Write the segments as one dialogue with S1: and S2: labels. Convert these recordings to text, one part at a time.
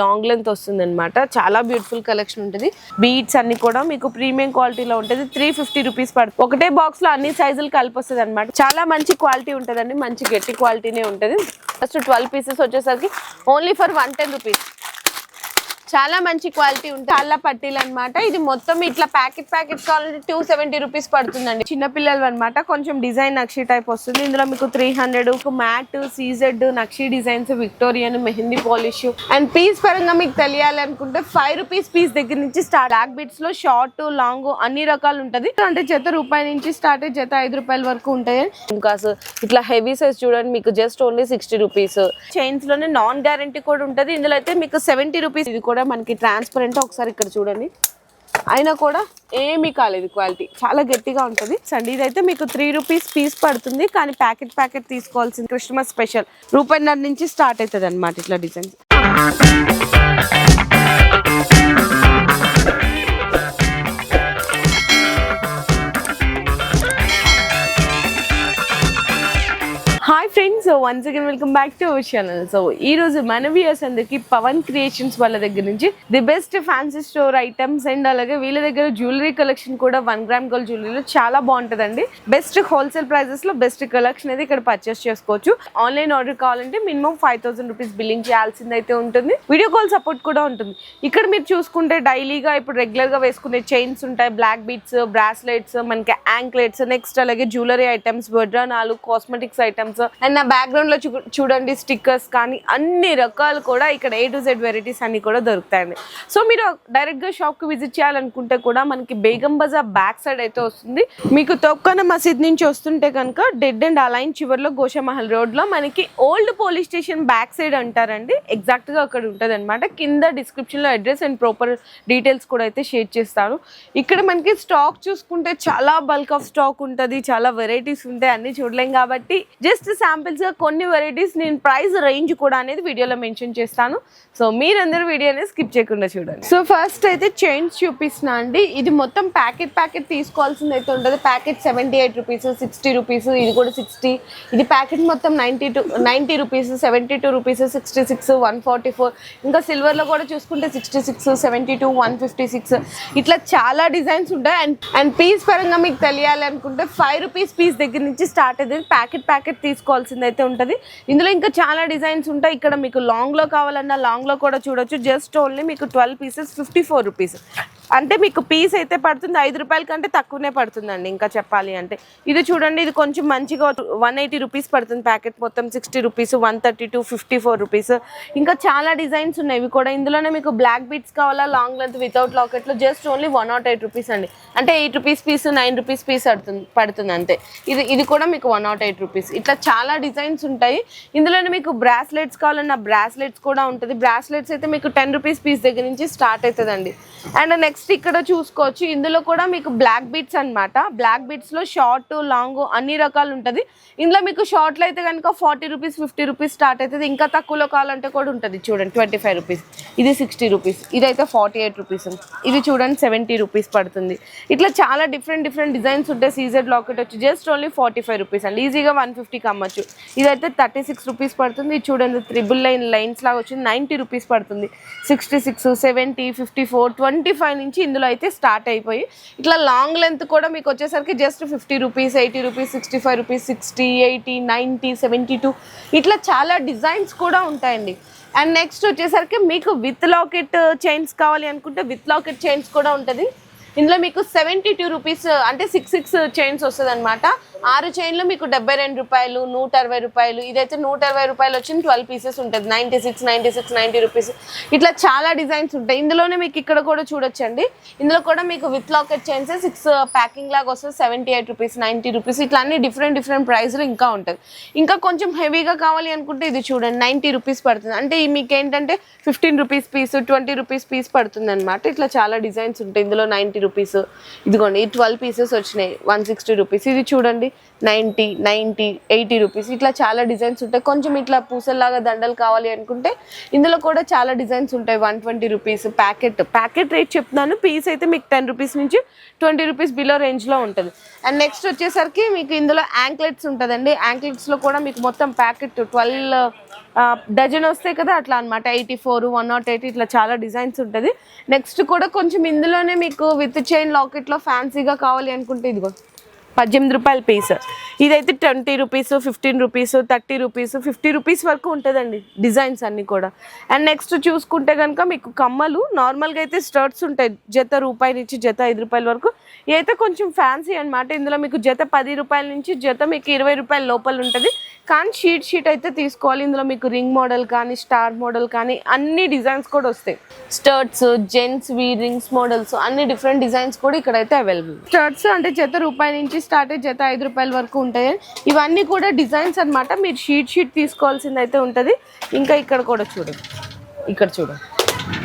S1: Long length వస్తుంది అనమాట. చాలా బ్యూటిఫుల్ కలెక్షన్ ఉంటుంది. బీడ్స్ అన్ని కూడా మీకు ప్రీమియం క్వాలిటీలో ఉంటుంది. 350 రూపీస్ పడుతుంది. ఒకటే బాక్స్ లో అన్ని సైజులు కలిపి వస్తుంది అనమాట. చాలా మంచి క్వాలిటీ ఉంటుందండి. మంచి గట్టి క్వాలిటీనే ఉంటుంది. ఫస్ట్ 12 పీసెస్ వచ్చేసరికి ఓన్లీ ఫర్ 110 రూపీస్. చాలా మంచి క్వాలిటీ ఉంటుంది. చాలా పట్టీలు అనమాట. ఇది మొత్తం ఇట్లా ప్యాకెట్ కావాలంటే 270 రూపీస్ పడుతుందండి. చిన్నపిల్లలు అనమాట. కొంచెం డిజైన్ నక్షి టైప్ వస్తుంది. ఇందులో మీకు 300 matte, CZ, nakshi designs, Victorian, mehndi polish and piece పరంగా మీకు తెలియాలి అనుకుంటే 5 రూపీస్ పీస్ దగ్గర నుంచి స్టార్ట్. బ్లాక్ బీట్స్ లో షార్ట్, లాంగ్ అన్ని రకాలు ఉంటది. అంటే జత రూపాయి నుంచి స్టార్ట్ అయ్యి జత 5 రూపాయల వరకు ఉంటాయి. ఇంకా ఇట్లా హెవీ సైజ్ చూడండి, మీకు జస్ట్ ఓన్లీ 60 రూపీస్. చైన్స్ లోనే నాన్ గ్యారంటీ కూడా ఉంటది. ఇందులో అయితే మీకు 70 రూపీస్. ఇది కూడా మనకి ట్రాన్స్పరెంట్. ఒకసారి ఇక్కడ చూడండి, అయినా కూడా ఏమీ కాలేదు. క్వాలిటీ చాలా గట్టిగా ఉంటుంది. సండి ఇదైతే మీకు 3 రూపీస్ పీస్ పడుతుంది. కానీ ప్యాకెట్ తీసుకోవాల్సింది. క్రిస్మస్ స్పెషల్ రూపాయిన్నర నుంచి స్టార్ట్ అవుతుంది అనమాట ఇట్లా designs. Hi friends, once again welcome back to our channel. So ఈ రోజు మన వ్యూయర్స్ అందరికి పవన్ క్రియేషన్స్ వాళ్ళ దగ్గర నుంచి the best fancy store items and అలాగే వీళ్ళ దగ్గర జ్యువెలరీ కలెక్షన్ కూడా 1 గ్రామ్ గోల్డ్ జ్యువెలరీలో చాలా బాగుంటుందండి. బెస్ట్ హోల్సేల్ ప్రైజెస్ లో బెస్ట్ కలెక్షన్ అయితే ఇక్కడ పర్చేస్ చేసుకోవచ్చు. ఆన్లైన్ ఆర్డర్ కావాలంటే మినిమం 5000 రూపీస్ బిల్లింగ్ చేయాల్సింది అయితే ఉంటుంది. వీడియో కాల్ సపోర్ట్ కూడా ఉంటుంది. ఇక్కడ మీరు చూసుకుంటే డైలీగా ఇప్పుడు రెగ్యులర్ గా వేసుకునే చైన్స్ ఉంటాయి, బ్లాక్ బీట్స్, బ్రాస్లెట్స్, మనకి యాంక్లెట్స్, నెక్స్ట్ అలాగే జ్యువెలరీ ఐటమ్స్, వడ్రానాలు, కాస్మెటిక్స్ ఐటమ్స్ అండ్ నా బ్యాక్గ్రౌండ్ లో చూడండి స్టిక్కర్స్ కానీ అన్ని రకాలు కూడా ఇక్కడ A to Z వెరైటీస్ అన్ని కూడా దొరుకుతాయండి. సో మీరు డైరెక్ట్ గా షాప్ కి విజిట్ చేయాలనుకుంటే కూడా మనకి బేగం బజార్ బ్యాక్ సైడ్ అయితే వస్తుంది. మీకు తొక్కన మసీద్ నుంచి వస్తుంటే కనుక డెడ్ అండ్ అలైన్ చివరిలో గోషామహల్ రోడ్ లో మనకి old police station back side అంటారండి. ఎగ్జాక్ట్ గా అక్కడ ఉంటది అనమాట. కింద డిస్క్రిప్షన్ లో అడ్రస్ అండ్ ప్రాపర్ డీటెయిల్స్ కూడా అయితే షేర్ చేస్తాను. ఇక్కడ మనకి స్టాక్ చూసుకుంటే చాలా బల్క్ ఆఫ్ స్టాక్ ఉంటుంది. చాలా వెరైటీస్ ఉంటాయి. అన్ని చూడలేం కాబట్టి జస్ట్ శాంపిల్స్ గా కొన్ని వెరైటీస్ నేను ప్రైస్ రేంజ్ కూడా అనేది వీడియోలో మెన్షన్ చేస్తాను. సో మీరందరూ వీడియోని స్కిప్ చేయకుండా చూడండి. సో ఫస్ట్ అయితే చైన్స్ చూపిస్తున్నా అండి. ఇది మొత్తం ప్యాకెట్ తీసుకోవాల్సింది అయితే ఉంటుంది. ప్యాకెట్ 78 రూపీస్, 60 రూపీస్, ఇది కూడా 60. ఇది ప్యాకెట్ మొత్తం 90 రూపీస్, 72 రూపీస్, 66, 144. ఇంకా సిల్వర్ లో కూడా చూసుకుంటే 66, 72, 156 ఇట్లా చాలా డిజైన్స్ ఉంటాయి. అండ్ పీస్ పరంగా మీకు తెలియాలి అనుకుంటే 5 రూపీస్ పీస్ దగ్గర నుంచి స్టార్ట్ అవుతుంది. ప్యాకెట్ తీసుకోవాల్సింది అయితే ఉంటుంది. ఇందులో ఇంకా చాలా డిజైన్స్ ఉంటాయి. ఇక్కడ మీకు లాంగ్ లో కావాలన్నా లాంగ్ లో కూడా చూడొచ్చు. జస్ట్ ఓన్లీ మీకు 12 పీసెస్ 54 రూపీస్. అంటే మీకు పీస్ అయితే పడుతుంది 5 రూపాయల కంటే తక్కువనే పడుతుందండి. ఇంకా చెప్పాలి అంటే ఇది చూడండి, ఇది కొంచెం మంచిగా 180 రూపీస్ పడుతుంది. ప్యాకెట్ మొత్తం 60 రూపీస్, 132, 54 రూపీస్. ఇంకా చాలా డిజైన్స్ ఉన్నాయి. ఇవి కూడా ఇందులోనే మీకు బ్లాక్ బీట్స్ కావాలా లాంగ్ లెంత్ వితౌట్ లాకెట్ లో జస్ట్ ఓన్లీ 108 రూపీస్ అండి. అంటే 8 రూపీస్ పీస్, 9 రూపీస్ పీస్ పడుతుంది అంతే. ఇది కూడా మీకు 108 రూపీస్. ఇట్లా చాలా డిజైన్స్ ఉంటాయి. ఇందులోనే మీకు బ్రాస్లెట్స్ కావాలన్నా బ్రాస్లెట్స్ కూడా ఉంటుంది. బ్రాస్లెట్స్ అయితే మీకు 10 రూపీస్ పీస్ దగ్గర నుంచి స్టార్ట్ అవుతుందండి. అండ్ నెక్స్ట్ ఇక్కడ చూసుకోవచ్చు, ఇందులో కూడా మీకు బ్లాక్ బీట్స్ అనమాట. బ్లాక్ బీట్స్ లో షార్ట్, లాంగ్ అన్ని రకాలు ఉంటుంది. ఇందులో మీకు షార్ట్ లో అయితే కనుక 40 రూపీస్, 50 రూపీస్ స్టార్ట్ అవుతుంది. ఇంకా తక్కువలో కావాలంటే కూడా ఉంటుంది. చూడండి 25 రూపీస్, ఇది 60 రూపీస్, ఇదైతే 48 రూపీస్, ఇది చూడండి 70 రూపీస్ పడుతుంది. ఇట్లా చాలా డిఫరెంట్ డిజైన్స్ ఉంటాయి. సీజెడ్ లాకెట్ వచ్చి జస్ట్ ఓన్లీ 45 రూపీస్ అండి. ఈజీగా 150కి అమ్మచ్చు. ఇదైతే 36 రూపీస్ పడుతుంది. ఇది చూడండి త్రిబుల్ లైన్స్ లాగా వచ్చింది, 90 రూపీస్ పడుతుంది. 66, 70, 54, 25 నుంచి ఇందులో అయితే స్టార్ట్ అయిపోయి ఇట్లా లాంగ్ లెంత్ కూడా మీకు వచ్చేసరికి జస్ట్ 50 రూపీస్, 80 రూపీస్, 65 రూపీస్, 60, 80, 90, 72 ఇట్లా చాలా డిజైన్స్ కూడా ఉంటాయండి. అండ్ నెక్స్ట్ వచ్చేసరికి మీకు విత్ లాకెట్ చైన్స్ కావాలి అనుకుంటే విత్ లాకెట్ చైన్స్ కూడా ఉంటుంది. ఇందులో మీకు 72 రూపీస్ అంటే 6 చైన్స్ వస్తుంది అనమాట. 6 చైన్లు మీకు 72 రూపాయలు, 160 రూపాయలు. ఇదైతే 120 రూపాయలు వచ్చిన 12 పీసెస్ ఉంటుంది. 96, 90 రూపీస్. ఇట్లా చాలా డిజైన్స్ ఉంటాయి. ఇందులోనే మీకు ఇక్కడ కూడా చూడొచ్చండి. ఇందులో కూడా మీకు విత్ లాకెట్ చైన్స్ 6 ప్యాకింగ్ లాగా వస్తుంది. 78 రూపీస్, 90 రూపీస్. ఇట్లా అన్ని డిఫరెంట్ ప్రైస్లు ఇంకా ఉంటుంది. ఇంకా కొంచెం హెవీగా కావాలి అనుకుంటే ఇది చూడండి 90 రూపీస్ పడుతుంది. అంటే మీకు ఏంటంటే 15 రూపీస్ పీస్, 20 రూపీస్ పీస్ పడుతుంది అనమాట. ఇట్లా చాలా డిజైన్స్ ఉంటాయి. ఇందులో 90 రూపీస్, ఇదిగోండి 12 పీసెస్ వచ్చినాయి 160 రూపీస్. ఇది చూడండి 90, 80 రూపీస్. ఇట్లా చాలా డిజైన్స్ ఉంటాయి. కొంచెం ఇట్లా పూసల్లాగా దండలు కావాలి అనుకుంటే ఇందులో కూడా చాలా డిజైన్స్ ఉంటాయి. 120 రూపీస్ ప్యాకెట్ రేట్ చెప్తున్నాను. పీస్ అయితే మీకు 10 రూపీస్ నుంచి 20 రూపీస్ బిలో రేంజ్లో ఉంటుంది. అండ్ నెక్స్ట్ వచ్చేసరికి మీకు ఇందులో యాంక్లెట్స్ ఉంటుందండి. యాంక్లెట్స్లో కూడా మీకు మొత్తం ప్యాకెట్ 12 డజన్ వస్తాయి కదా అట్లా అనమాట. 84, 108 ఇట్లా చాలా డిజైన్స్ ఉంటుంది. నెక్స్ట్ కూడా కొంచెం ఇందులోనే మీకు విత్ చైన్ లాకెట్లో ఫ్యాన్సీగా కావాలి అనుకుంటే ఇదిగో 18 రూపాయల పీస్. ఇదైతే 20 రూపీస్, 15 రూపీస్, 30 రూపీస్, 50 రూపీస్ వరకు ఉంటుందండి డిజైన్స్ అన్నీ కూడా. అండ్ నెక్స్ట్ చూసుకుంటే కనుక మీకు కమ్మలు నార్మల్గా అయితే స్టర్ట్స్ ఉంటాయి, జత రూపాయి నుంచి జత 5 రూపాయల వరకు. ఇదైతే కొంచెం ఫ్యాన్సీ అనమాట. ఇందులో మీకు జత 10 రూపాయల నుంచి జత మీకు 20 రూపాయల లోపల ఉంటుంది. కానీ షీట్ అయితే తీసుకోవాలి. ఇందులో మీకు రింగ్ మోడల్ కానీ స్టార్ మోడల్ కానీ అన్ని డిజైన్స్ కూడా వస్తాయి. స్టర్ట్స్, జెంట్స్ వి రింగ్స్ మోడల్స్ అన్ని డిఫరెంట్ డిజైన్స్ కూడా ఇక్కడైతే అవైలబుల్. స్టర్ట్స్ అంటే జత రూపాయి నుంచి స్టార్ట్ అయ్యి జత 5 రూపాయల వరకు ఉంటాయి. ఇవన్నీ కూడా డిజైన్స్ అనమాట. మీరు షీట్ తీసుకోవాల్సింది అయితే ఉంటుంది. ఇంకా ఇక్కడ కూడా చూడండి, ఇక్కడ చూడండి,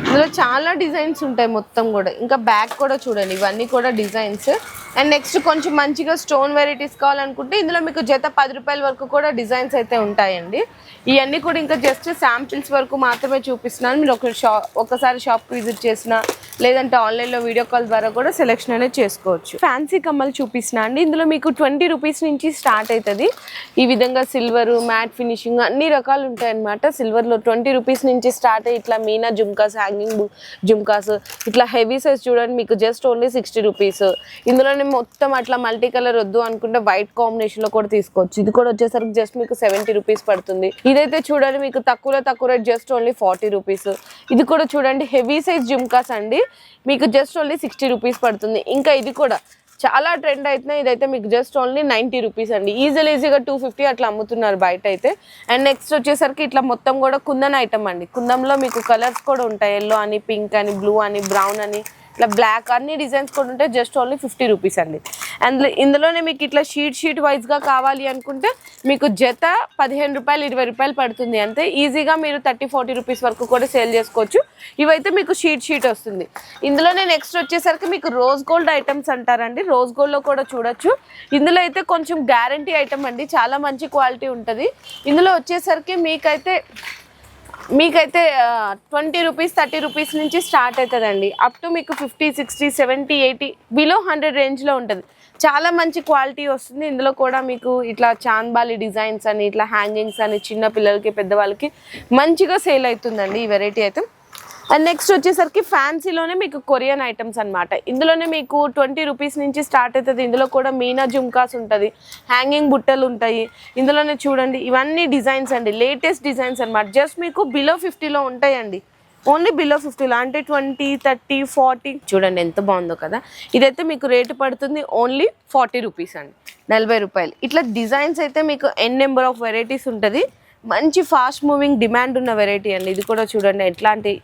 S1: ఇందులో చాలా డిజైన్స్ ఉంటాయి మొత్తం కూడా. ఇంకా బ్యాక్ కూడా చూడండి, ఇవన్నీ కూడా డిజైన్స్. అండ్ నెక్స్ట్ కొంచెం మంచిగా స్టోన్ వెరైటీస్ కావాలనుకుంటే ఇందులో మీకు జత 10 రూపాయల వరకు కూడా డిజైన్స్ అయితే ఉంటాయండి. ఇవన్నీ కూడా ఇంకా జస్ట్ శాంపిల్స్ వరకు మాత్రమే చూపిస్తున్నాను. మీరు ఒకసారి షాప్కి విజిట్ చేసినా లేదంటే ఆన్లైన్లో వీడియో కాల్ ద్వారా కూడా సెలెక్షన్ అనేది చేసుకోవచ్చు. ఫ్యాన్సీ కమ్మలు చూపిస్తున్నా అండి. ఇందులో మీకు 20 రూపీస్ నుంచి స్టార్ట్ అవుతుంది. ఈ విధంగా సిల్వర్, మ్యాట్ ఫినిషింగ్ అన్ని రకాలు ఉంటాయి అన్నమాట. సిల్వర్లో 20 రూపీస్ నుంచి స్టార్ట్ అయ్యి ఇట్లా మీనా జుమ్కాస్, హ్యాంగింగ్ జుమ్కాస్, ఇట్లా హెవీ సైజ్ చూడండి మీకు జస్ట్ ఓన్లీ 60 రూపీస్. ఇందులోనే మొత్తం అట్లా మల్టీ కలర్ వద్దు అనుకుంటే వైట్ కాంబినేషన్ లో కూడా తీసుకోవచ్చు. ఇది కూడా వచ్చేసరికి జస్ట్ మీకు 70 రూపీస్ పడుతుంది. ఇదైతే చూడండి మీకు తక్కువ రేట్ జస్ట్ ఓన్లీ 40 రూపీస్. ఇది కూడా చూడండి హెవీ సైజ్ జుమ్కాస్ అండి, మీకు జస్ట్ ఓన్లీ 60 రూపీస్ పడుతుంది. ఇంకా ఇది కూడా చాలా ట్రెండ్ అవుతున్నాయి. ఇదైతే మీకు జస్ట్ ఓన్లీ 90 రూపీస్ అండి. ఈజీగా 250 అట్లా అమ్ముతున్నారు బయట అయితే. అండ్ నెక్స్ట్ వచ్చేసరికి ఇట్లా మొత్తం కూడా కుందన్ ఐటమ్ అండి. కుందంలో మీకు కలర్స్ కూడా ఉంటాయి, ఎల్లో అని, పింక్ అని, బ్లూ అని, బ్రౌన్ అని, ఇట్లా బ్లాక్ అన్ని డిజైన్స్ కూడా ఉంటాయి. జస్ట్ ఓన్లీ 50 రూపీస్ అండి. అండ్ ఇందులోనే మీకు ఇట్లా షీట్ వైజ్గా కావాలి అనుకుంటే మీకు జత 15 రూపాయలు, 20 రూపాయలు పడుతుంది అంతే. ఈజీగా మీరు 30-40 రూపీస్ వరకు కూడా సేల్ చేసుకోవచ్చు. ఇవైతే మీకు షీట్ వస్తుంది. ఇందులోనే నెక్స్ట్ వచ్చేసరికి మీకు రోజ్ గోల్డ్ ఐటమ్స్ అంటారండి. రోజ్ గోల్డ్లో కూడా చూడొచ్చు. ఇందులో అయితే కొంచెం గ్యారంటీ ఐటమ్ అండి, చాలా మంచి క్వాలిటీ ఉంటుంది. ఇందులో వచ్చేసరికి మీకైతే 20 రూపీస్, 30 రూపీస్ నుంచి స్టార్ట్ అవుతుందండి. అప్ టు మీకు 50, 60, 70, 80 బిలో 100 రేంజ్లో ఉంటుంది. చాలా మంచి క్వాలిటీ వస్తుంది. ఇందులో కూడా మీకు ఇట్లా చాంద్బాలి డిజైన్స్ అని, ఇట్లా హ్యాంగింగ్స్ అని చిన్న పిల్లలకి పెద్దవాళ్ళకి మంచిగా సేల్ అవుతుందండి ఈ వెరైటీ అయితే. అండ్ నెక్స్ట్ వచ్చేసరికి ఫ్యాన్సీలోనే మీకు కొరియన్ ఐటమ్స్ అనమాట. ఇందులోనే మీకు 20 రూపీస్ నుంచి స్టార్ట్ అవుతుంది. ఇందులో కూడా మీనా జుమ్కాస్ ఉంటుంది, హ్యాంగింగ్ బుట్టలు ఉంటాయి. ఇందులోనే చూడండి ఇవన్నీ డిజైన్స్ అండి, లేటెస్ట్ డిజైన్స్ అనమాట. జస్ట్ మీకు బిలో 50లో ఉంటాయండి, ఓన్లీ బిలో 50లో. అంటే 20, 30, 40 చూడండి ఎంత బాగుందో కదా. ఇదైతే మీకు రేటు పడుతుంది ఓన్లీ 40 రూపీస్ అండి, 40 రూపాయలు. ఇట్లా డిజైన్స్ అయితే మీకు నెంబర్ ఆఫ్ వెరైటీస్ ఉంటుంది. మంచి ఫాస్ట్ మూవింగ్ డిమాండ్ ఉన్న వెరైటీ అండి. ఇది కూడా చూడండి ఎట్లాంటి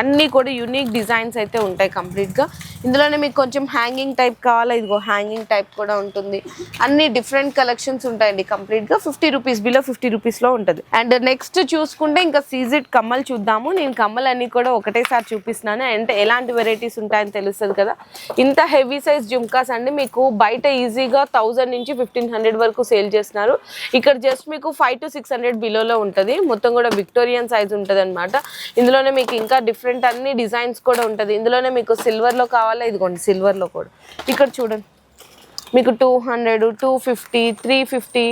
S1: అన్నీ కూడా యూనిక్ డిజైన్స్ అయితే ఉంటాయి కంప్లీట్గా. ఇందులోనే మీకు కొంచెం హ్యాంగింగ్ టైప్ కావాలా, ఇదిగో హ్యాంగింగ్ టైప్ కూడా ఉంటుంది. అన్ని డిఫరెంట్ కలెక్షన్స్ ఉంటాయండి కంప్లీట్గా. 50 రూపీస్, బిలో 50 రూపీస్లో ఉంటుంది. అండ్ నెక్స్ట్ చూసుకుంటే ఇంకా సీజెడ్ కమ్మలు చూద్దాము. నేను కమ్మలు అన్నీ కూడా ఒకటేసారి చూపిస్తున్నాను అంటే ఎలాంటి వెరైటీస్ ఉంటాయని తెలుస్తుంది కదా. ఇంత హెవీ సైజ్ జుమ్కాస్ అండి, మీకు బయట ఈజీగా 1000 నుంచి 1500 వరకు సేల్ చేస్తున్నారు. ఇక్కడ జస్ట్ మీకు 500 to 600 బిలోలో ఉంటుంది. మొత్తం కూడా విక్టోరియన్ సైజ్ ఉంటుంది అనమాట. ఇందులోనే మీకు ఇంకా డిఫరెంట్ అన్ని డిజైన్స్ కూడా ఉంటుంది. ఇందులోనే మీకు సిల్వర్లో కావాలా, ఇదిగోండి సిల్వర్లో కూడా ఇక్కడ చూడండి మీకు 200, 250, 350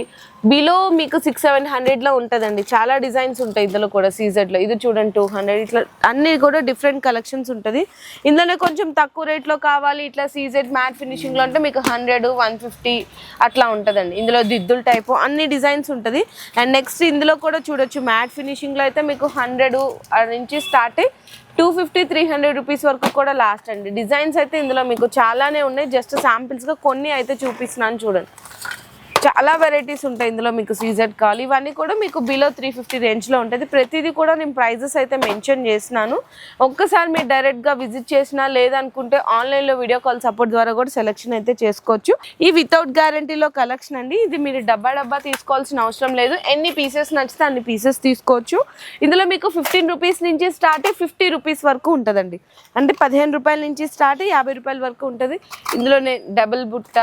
S1: బిలో మీకు 600-700లో ఉంటుందండి. చాలా డిజైన్స్ ఉంటాయి ఇందులో కూడా సీజెడ్లో. ఇది చూడండి 200, ఇట్లా అన్ని కూడా డిఫరెంట్ కలెక్షన్స్ ఉంటుంది. ఇందులోనే కొంచెం తక్కువ రేట్లో కావాలి ఇట్లా సీజెడ్ మ్యాట్ ఫినిషింగ్లో అంటే మీకు 100, 150 అట్లా ఉంటుందండి. ఇందులో దిద్దుల టైపు అన్ని డిజైన్స్ ఉంటుంది. అండ్ నెక్స్ట్ ఇందులో కూడా చూడొచ్చు మ్యాట్ ఫినిషింగ్లో అయితే మీకు 100 నుంచి స్టార్ట్ అయ్యి 250, 300 రూపీస్ వరకు కూడా లాస్ట్ అండి. డిజైన్స్ అయితే ఇందులో మీకు చాలానే ఉన్నాయి. జస్ట్ శాంపిల్స్గా కొన్ని అయితే చూపిస్తున్నాను చూడండి. చాలా వెరైటీస్ ఉంటాయి ఇందులో మీకు సీజెడ్ కావాలి. ఇవన్నీ కూడా మీకు బిలో 350 రేంజ్లో ఉంటుంది. ప్రతిదీ కూడా నేను ప్రైజెస్ అయితే మెన్షన్ చేసినాను. ఒక్కసారి మీరు డైరెక్ట్గా విజిట్ చేసినా లేదనుకుంటే ఆన్లైన్లో వీడియో కాల్ సపోర్ట్ ద్వారా కూడా సెలెక్షన్ అయితే చేసుకోవచ్చు. ఈ వితౌట్ గ్యారంటీలో కలెక్షన్ అండి. ఇది మీరు డబ్బా తీసుకోవాల్సిన అవసరం లేదు. ఎన్ని పీసెస్ నచ్చితే అన్ని పీసెస్ తీసుకోవచ్చు. ఇందులో మీకు 15 రూపీస్ నుంచి స్టార్ట్ అయ్యి 50 రూపీస్ వరకు ఉంటుందండి. అంటే 15 రూపాయల నుంచి స్టార్ట్ అయ్యి 50 రూపాయల వరకు ఉంటుంది. ఇందులోనే డబుల్ బుట్ట,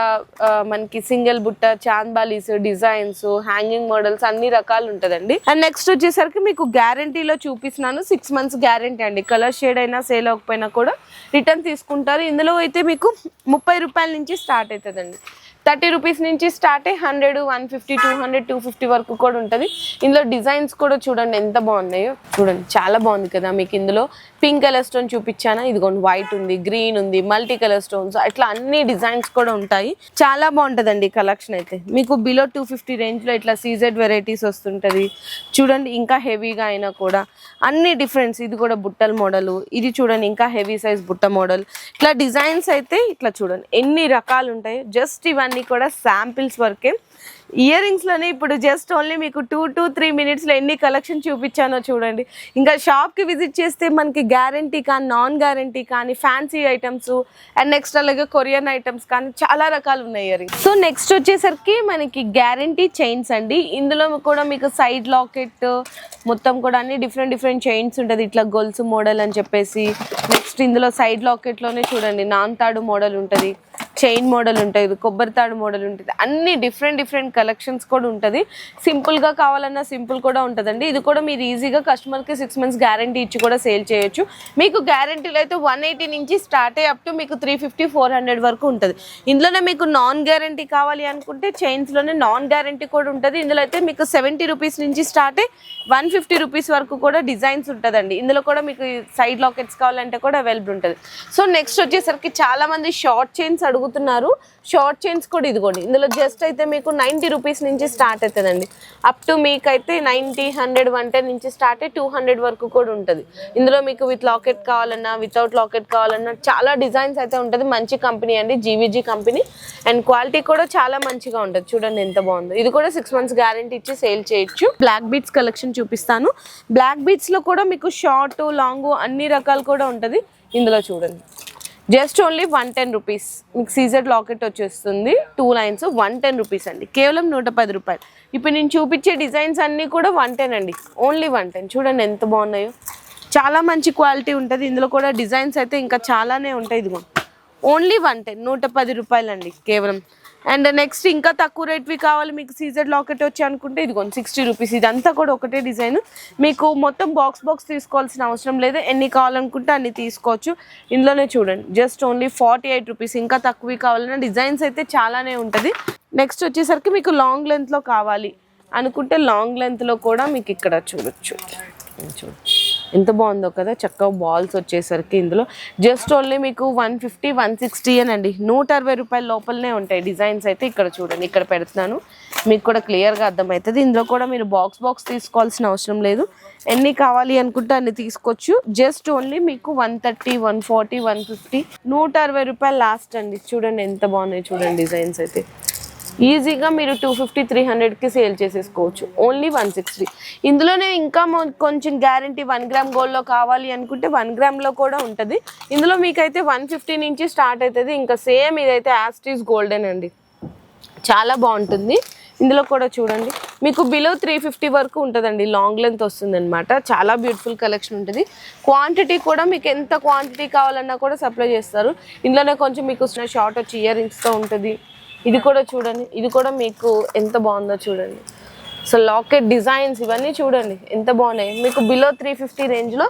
S1: మనకి సింగిల్ బుట్ట, చాంద్బాలీస్, డిజైన్స్, హ్యాంగింగ్ మోడల్స్ అన్ని రకాలు ఉంటుందండి. అండ్ నెక్స్ట్ వచ్చేసరికి మీకు గ్యారంటీలో చూపిస్తున్నాను. 6 months గ్యారంటీ అండి. కలర్ షేడ్ అయినా సేల్ అవ్వకపోయినా కూడా రిటర్న్ తీసుకుంటారు. ఇందులో అయితే మీకు 30 రూపాయల నుంచి స్టార్ట్ అవుతుందండి. 30 రూపీస్ నుంచి స్టార్ట్ 100, 150, 200, 250 వరకు కూడా ఉంటుంది. ఇందులో డిజైన్స్ కూడా చూడండి ఎంత బాగున్నాయో. చూడండి చాలా బాగుంది కదా. మీకు ఇందులో పింక్ కలర్ స్టోన్ చూపించానా, ఇదిగోండి వైట్ ఉంది, గ్రీన్ ఉంది, మల్టీ కలర్ స్టోన్స్, అట్లా అన్ని డిజైన్స్ కూడా ఉంటాయి. చాలా బాగుంటుందండి కలెక్షన్ అయితే. మీకు బిలో 250 రేంజ్లో ఇట్లా సీజెడ్ వెరైటీస్ వస్తుంటుంది చూడండి. ఇంకా హెవీగా అయినా కూడా అన్ని డిఫరెన్స్. ఇది కూడా బుట్టల మోడల్, ఇది చూడండి ఇంకా హెవీ సైజ్ బుట్ట మోడల్. ఇట్లా డిజైన్స్ అయితే ఇట్లా చూడండి ఎన్ని రకాలు ఉంటాయి. జస్ట్ ఇవన్నీ కూడా శాంపిల్స్ వరకే. ఇయర్ రింగ్స్లోనే ఇప్పుడు జస్ట్ ఓన్లీ మీకు 2 to 3 మినిట్స్లో ఎన్ని కలెక్షన్ చూపించానో చూడండి. ఇంకా షాప్కి విజిట్ చేస్తే మనకి గ్యారంటీ కానీ నాన్ గ్యారంటీ కానీ ఫ్యాన్సీ ఐటమ్స్ అండ్ నెక్స్ట్ అలాగే కొరియన్ ఐటమ్స్ కానీ చాలా రకాలు ఉన్నాయి ఇయర్ రింగ్స్. సో నెక్స్ట్ వచ్చేసరికి మనకి గ్యారంటీ చైన్స్ అండి. ఇందులో కూడా మీకు సైడ్ లాకెట్ మొత్తం కూడా అన్ని డిఫరెంట్ చైన్స్ ఉంటుంది. ఇట్లా గొలుసు మోడల్ అని చెప్పేసి. నెక్స్ట్ ఇందులో సైడ్ లాకెట్లోనే చూడండి నాన్ తాడు మోడల్ ఉంటుంది, చైన్ మోడల్ ఉంటుంది, కొబ్బరి తాడు మోడల్ ఉంటుంది. అన్ని డిఫరెంట్ కలెక్షన్స్ కూడా ఉంటుంది. సింపుల్గా కావాలన్నా సింపుల్ కూడా ఉంటుందండి. ఇది కూడా మీరు ఈజీగా కస్టమర్కి 6 months గ్యారంటీ ఇచ్చి కూడా సేల్ చేయొచ్చు. మీకు గ్యారంటీలో అయితే 180 నుంచి స్టార్ట్ అయ్యి అప్ టు మీకు 350, 400 వరకు ఉంటుంది. ఇందులోనే మీకు నాన్ గ్యారంటీ కావాలి అనుకుంటే చైన్స్లోనే నాన్ గ్యారంటీ కూడా ఉంటుంది. ఇందులో అయితే మీకు 70 రూపీస్ నుంచి స్టార్ట్ అయ్యి 150 రూపీస్ వరకు కూడా డిజైన్స్ ఉంటుందండి. ఇందులో కూడా మీకు సైడ్ లాకెట్స్ కావాలంటే కూడా అవైలబుల్ ఉంటుంది. సో నెక్స్ట్ వచ్చేసరికి చాలా మంది షార్ట్ చైన్స్ అడుగుతున్నారు. షార్ట్ చైన్స్ కూడా ఇదిగోండి. ఇందులో జస్ట్ అయితే మీకు 90 రూపీస్ నుంచి స్టార్ట్ అవుతుందండి. అప్ టు మీకైతే 90, 100, 110 నుంచి స్టార్ట్ అయ్యి 200 వరకు కూడా ఉంటుంది. ఇందులో మీకు విత్ లాకెట్ కావాలన్నా వితౌట్ లాకెట్ కావాలన్నా చాలా డిజైన్స్ అయితే ఉంటుంది. మంచి కంపెనీ అండి, జీవీజీ కంపెనీ. అండ్ క్వాలిటీ కూడా చాలా మంచిగా ఉంటుంది. చూడండి ఎంత బాగుందో. ఇది కూడా 6 months గ్యారంటీ ఇచ్చి సేల్ చేయొచ్చు. బ్లాక్ బీట్స్ కలెక్షన్ చూపిస్తాను. బ్లాక్ బీట్స్లో కూడా మీకు షార్ట్ లాంగ్ అన్ని రకాలు కూడా ఉంటుంది. ఇందులో చూడండి జస్ట్ ఓన్లీ 110 రూపీస్ మీకు సీజెడ్ లాకెట్ వచ్చేస్తుంది. 2 lines 110 రూపీస్ అండి. కేవలం 110 రూపాయలు. ఇప్పుడు నేను చూపించే డిజైన్స్ అన్నీ కూడా 110 అండి. ఓన్లీ 110. చూడండి ఎంత బాగున్నాయో. చాలా మంచి క్వాలిటీ ఉంటుంది. ఇందులో కూడా డిజైన్స్ అయితే ఇంకా చాలానే ఉంటాయి. ఇదిగో ఓన్లీ 110, 110 రూపాయలు అండి కేవలం. అండ్ నెక్స్ట్ ఇంకా తక్కువ రేట్వి కావాలి మీకు సీజెడ్ లాకెట్ వచ్చి అనుకుంటే ఇదిగోండి 60 రూపీస్. ఇదంతా కూడా ఒకటే డిజైన్. మీకు మొత్తం బాక్స్ తీసుకోవాల్సిన అవసరం లేదు. ఎన్ని కావాలనుకుంటే అన్ని తీసుకోవచ్చు. ఇందులోనే చూడండి జస్ట్ ఓన్లీ 48 రూపీస్. ఇంకా తక్కువ కావాలన్నా డిజైన్స్ అయితే చాలానే ఉంటుంది. నెక్స్ట్ వచ్చేసరికి మీకు లాంగ్ లెంత్లో కావాలి అనుకుంటే లాంగ్ లెంత్లో కూడా మీకు ఇక్కడ చూడొచ్చు. ఎంత బాగుందో కదా. చక్కగా బాల్స్ వచ్చేసరికి ఇందులో జస్ట్ ఓన్లీ మీకు 150, 160 అనండి. 160 రూపాయల లోపలనే ఉంటాయి డిజైన్స్ అయితే. ఇక్కడ చూడండి, ఇక్కడ పెడుతున్నాను మీకు కూడా క్లియర్గా అర్థమవుతుంది. ఇందులో కూడా మీరు బాక్స్ తీసుకోవాల్సిన అవసరం లేదు. ఎన్ని కావాలి అనుకుంటే అన్ని తీసుకోవచ్చు. జస్ట్ ఓన్లీ మీకు 130, 140, 150, 160 రూపాయలు లాస్ట్ అండి. చూడండి ఎంత బాగున్నాయి. చూడండి డిజైన్స్ అయితే ఈజీగా మీరు 250, 300కి సేల్ చేసేసుకోవచ్చు. ఓన్లీ 160. ఇందులోనే ఇంకా కొంచెం గ్యారంటీ 1 గ్రామ్ గోల్డ్లో కావాలి అనుకుంటే 1 గ్రామ్లో కూడా ఉంటుంది. ఇందులో మీకైతే 150 నుంచి స్టార్ట్ అవుతుంది. ఇంకా సేమ్ ఇదైతే యాస్టీస్ గోల్డెన్ అండి. చాలా బాగుంటుంది. ఇందులో కూడా చూడండి మీకు బిలో 350 వరకు ఉంటుందండి. లాంగ్ లెంత్ వస్తుంది అనమాట. చాలా బ్యూటిఫుల్ కలెక్షన్ ఉంటుంది. క్వాంటిటీ కూడా మీకు ఎంత క్వాంటిటీ కావాలన్నా కూడా సప్లై చేస్తారు. ఇందులోనే కొంచెం మీకు షార్ట్ వచ్చి ఇయర్ రింగ్స్తో ఉంటుంది. ఇది కూడా చూడండి, ఇది కూడా మీకు ఎంత బాగుందో చూడండి. సో లాకెట్ డిజైన్స్ ఇవన్నీ చూడండి ఎంత బాగున్నాయి. మీకు బిలో 350 రేంజ్లో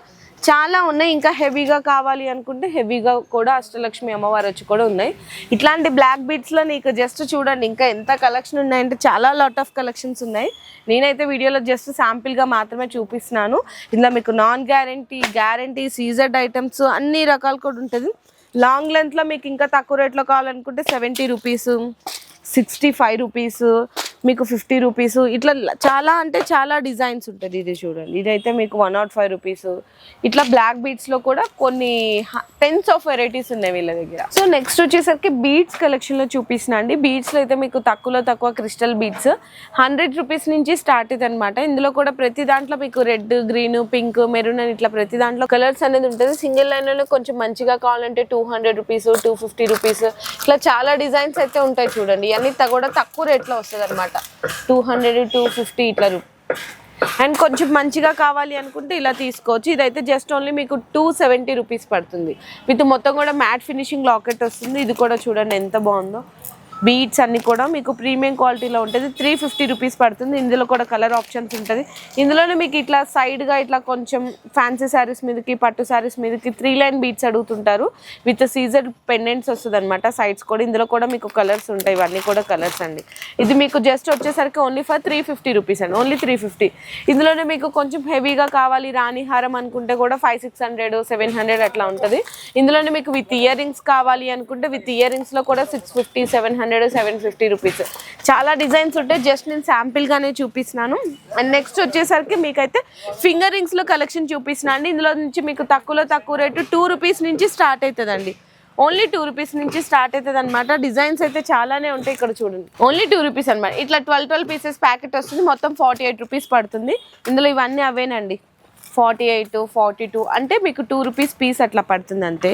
S1: చాలా ఉన్నాయి. ఇంకా హెవీగా కావాలి అనుకుంటే హెవీగా కూడా అష్టలక్ష్మి అమ్మవారు వచ్చి కూడా ఉన్నాయి. ఇట్లాంటి బ్లాక్ బీట్స్లో నీకు జస్ట్ చూడండి ఇంకా ఎంత కలెక్షన్ ఉన్నాయంటే చాలా లాట్ ఆఫ్ కలెక్షన్స్ ఉన్నాయి. నేనైతే వీడియోలో జస్ట్ శాంపిల్గా మాత్రమే చూపిస్తున్నాను. ఇందులో మీకు నాన్ గ్యారంటీ సీజెడ్ ఐటమ్స్ అన్ని రకాలు కూడా ఉంటుంది. లాంగ్ లెంత్లో మీకు ఇంకా తక్కువ రేట్లో కావాలనుకుంటే 70 రూపీస్, 65 రూపీస్, మీకు 50 రూపీస్, ఇట్లా చాలా అంటే చాలా డిజైన్స్ ఉంటుంది. ఇది చూడండి, ఇదైతే మీకు 105 రూపీస్. ఇట్లా బ్లాక్ బీట్స్లో కూడా కొన్ని టెన్స్ ఆఫ్ వెరైటీస్ ఉన్నాయి వీళ్ళ దగ్గర. సో నెక్స్ట్ వచ్చేసరికి బీట్స్ కలెక్షన్లో చూపిస్తున్నా అండి. బీట్స్లో అయితే మీకు తక్కువ క్రిస్టల్ బీట్స్ 100 రూపీస్ నుంచి స్టార్ట్ అవుతుంది అనమాట. ఇందులో కూడా ప్రతి దాంట్లో మీకు రెడ్, గ్రీన్, పింక్, మెరూన్ అని ఇట్లా ప్రతి దాంట్లో కలర్స్ అనేది ఉంటుంది. సింగిల్ లైన్లో కొంచెం మంచిగా కావాలంటే 200 రూపీస్, 250 రూపీస్, ఇట్లా చాలా డిజైన్స్ అయితే ఉంటాయి చూడండి. ఇవన్నీ కూడా తక్కువ రేట్లో వస్తుంది అనమాట. 200, 250 ఇట్లా అండ్ కొంచెం మంచిగా కావాలి అనుకుంటే ఇలా తీసుకోవచ్చు. ఇదైతే జస్ట్ ఓన్లీ మీకు 270 రూపీస్ పడుతుంది. విత్ మొత్తం కూడా మ్యాట్ ఫినిషింగ్ లాకెట్ వస్తుంది. ఇది కూడా చూడండి ఎంత బాగుందో. బీడ్స్ అన్ని కూడా మీకు ప్రీమియం క్వాలిటీలో ఉంటుంది. 350 రూపీస్ పడుతుంది. ఇందులో కూడా కలర్ ఆప్షన్స్ ఉంటుంది. ఇందులోనే మీకు ఇట్లా సైడ్గా ఇట్లా కొంచెం ఫ్యాన్సీ శారీస్ మీదకి పట్టు శారీస్ మీదకి 3 లైన్ బీడ్స్ అడుగుతుంటారు. విత్ సీజర్ పెండెంట్స్ వస్తుంది అనమాట సైడ్స్ కూడా. ఇందులో కూడా మీకు కలర్స్ ఉంటాయి. ఇవన్నీ కూడా కలర్స్ అండి. ఇది మీకు జస్ట్ వచ్చేసరికి ఓన్లీ ఫర్ 350 రూపీస్ అండి. ఓన్లీ 350. ఇందులోనే మీకు కొంచెం హెవీగా కావాలి రాణి హారం అనుకుంటే కూడా 500-600 700 అట్లా ఉంటుంది. ఇందులోనే మీకు విత్ ఇయర్ రింగ్స్ కావాలి అనుకుంటే విత్ ఇయర్ రింగ్స్లో కూడా 650 700 750 రూపీస్. చాలా డిజైన్స్ ఉంటాయి. జస్ట్ నేను శాంపిల్గానే చూపిస్తున్నాను. అండ్ నెక్స్ట్ వచ్చేసరికి మీకైతే ఫింగర్ రింగ్స్లో కలెక్షన్ చూపిస్తున్నాను అండి. ఇందులో నుంచి మీకు తక్కువలో తక్కువ రేటు 2 రూపీస్ నుంచి స్టార్ట్ అవుతుందండి. ఓన్లీ 2 రూపీస్ నుంచి స్టార్ట్ అవుతుంది అనమాట. డిజైన్స్ అయితే చాలానే ఉంటాయి. ఇక్కడ చూడండి ఓన్లీ 2 రూపీస్ అనమాట. ఇట్లా 12 పీసెస్ ప్యాకెట్ వస్తుంది. మొత్తం 48 రూపీస్ పడుతుంది. ఇందులో ఇవన్నీ అవేనండి. 48 42 అంటే మీకు 2 రూపీస్ పీస్ అట్లా పడుతుంది అంతే.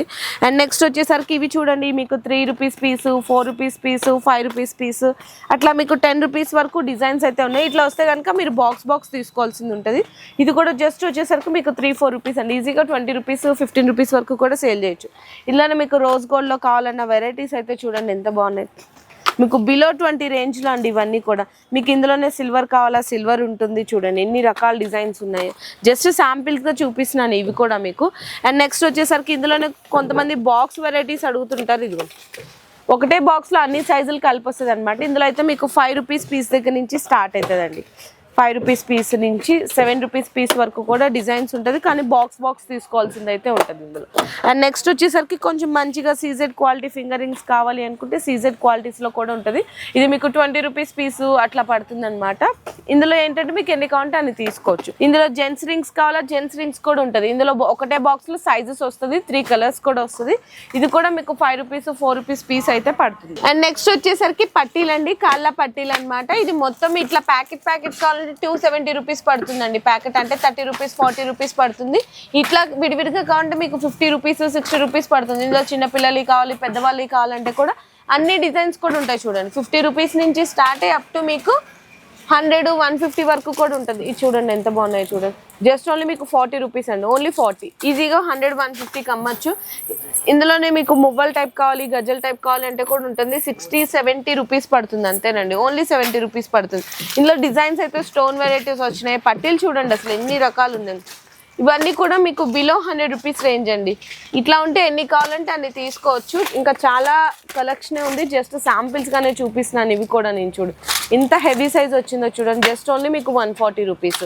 S1: అండ్ నెక్స్ట్ వచ్చేసరికి ఇవి చూడండి మీకు 3 రూపీస్ పీసు, 4 రూపీస్ పీసు, 5 రూపీస్ పీసు అట్లా మీకు 10 రూపీస్ వరకు డిజైన్స్ అయితే ఉన్నాయి. ఇట్లా వస్తే కనుక మీరు బాక్స్ తీసుకోవాల్సింది ఉంటుంది. ఇది కూడా జస్ట్ వచ్చేసరికి మీకు 3-4 రూపీస్ అండి. ఈజీగా 20 రూపీస్ 15 రూపీస్ వరకు కూడా సేల్ చేయొచ్చు. ఇలానే మీకు రోజ్ గోల్డ్లో కావాలన్న వెరైటీస్ అయితే చూడండి ఎంత బాగున్నాయి. మీకు బిలో 20 రేంజ్లో అండి ఇవన్నీ కూడా. మీకు ఇందులోనే సిల్వర్ కావాలా సిల్వర్ ఉంటుంది. చూడండి ఎన్ని రకాల డిజైన్స్ ఉన్నాయి. జస్ట్ శాంపిల్స్గా చూపిస్తున్నాను ఇవి కూడా మీకు. అండ్ నెక్స్ట్ వచ్చేసరికి ఇందులోనే కొంతమంది బాక్స్ వెరైటీస్ అడుగుతుంటారు. ఇదిగో ఒకటే బాక్స్లో అన్ని సైజులు కలిపి వస్తుంది అనమాట. ఇందులో అయితే మీకు 5 రూపీస్ పీస్ దగ్గర నుంచి స్టార్ట్ అవుతుందండి. 5 రూపీస్ పీస్ నుంచి 7 రూపీస్ పీస్ వరకు కూడా డిజైన్స్ ఉంటుంది. కానీ బాక్స్ తీసుకోవాల్సింది అయితే ఉంటుంది ఇందులో. అండ్ నెక్స్ట్ వచ్చేసరికి కొంచెం మంచిగా సీజెడ్ క్వాలిటీ ఫింగర్ రింగ్స్ కావాలి అనుకుంటే సీజెడ్ క్వాలిటీస్లో కూడా ఉంటుంది. ఇది మీకు 20 రూపీస్ పీసు అట్లా పడుతుంది అనమాట. ఇందులో ఏంటంటే మీకు ఎన్ని కావాలంటే అన్ని తీసుకోవచ్చు. ఇందులో జెంట్స్ రింగ్స్ కావాలా జెంట్స్ రింగ్స్ కూడా ఉంటుంది. ఇందులో ఒకటే బాక్స్లో సైజెస్ వస్తుంది. 3 కలర్స్ కూడా వస్తుంది. ఇది కూడా మీకు 5 రూపీస్ 4 రూపీస్ పీస్ అయితే పడుతుంది. అండ్ నెక్స్ట్ వచ్చేసరికి పట్టీలండి. కాళ్ళ పట్టీలు అనమాట. ఇది మొత్తం ఇట్లా ప్యాకెట్ కావాలి 270 రూపీస్ పడుతుందండి. ప్యాకెట్ అంటే 30 రూపీస్ 40 రూపీస్ పడుతుంది. ఇట్లా విడివిడిగా కావాలంటే మీకు 50 రూపీస్ 60 రూపీస్ పడుతుంది. ఇందులో చిన్నపిల్లలకి కావాలి పెద్దవాళ్ళకి కావాలంటే కూడా అన్ని డిజైన్స్ కూడా ఉంటాయి. చూడండి 50 రూపీస్ నుంచి స్టార్ట్ అయ్యి అప్ టు మీకు 100-150 వరకు కూడా ఉంటుంది. ఇది చూడండి ఎంత బాగున్నాయి చూడండి. జస్ట్ ఓన్లీ మీకు 40 రూపీస్ అండి. ఓన్లీ 40. ఈజీగా 100-150కి అమ్మచ్చు. ఇందులోనే మీకు మువ్వల్ టైప్ కావాలి గజల్ టైప్ కావాలి అంటే కూడా ఉంటుంది. 60-70 రూపీస్ పడుతుంది అంతేనండి. ఓన్లీ 70 రూపీస్ పడుతుంది. ఇందులో డిజైన్స్ అయితే స్టోన్ వెరైటీస్ వచ్చినాయి. పట్టీలు చూడండి అసలు ఎన్ని రకాలు ఉందండి. ఇవన్నీ కూడా మీకు బిలో 100 రూపీస్ రేంజ్ అండి. ఇట్లా ఉంటే ఎన్ని కావాలంటే అన్ని తీసుకోవచ్చు. ఇంకా చాలా కలెక్షనే ఉంది. జస్ట్ శాంపిల్స్గానే చూపిస్తున్నాను ఇవి కూడా. నేను చూడు ఇంత హెవీ సైజ్ వచ్చిందో చూడండి. జస్ట్ ఓన్లీ మీకు 140 రూపీస్.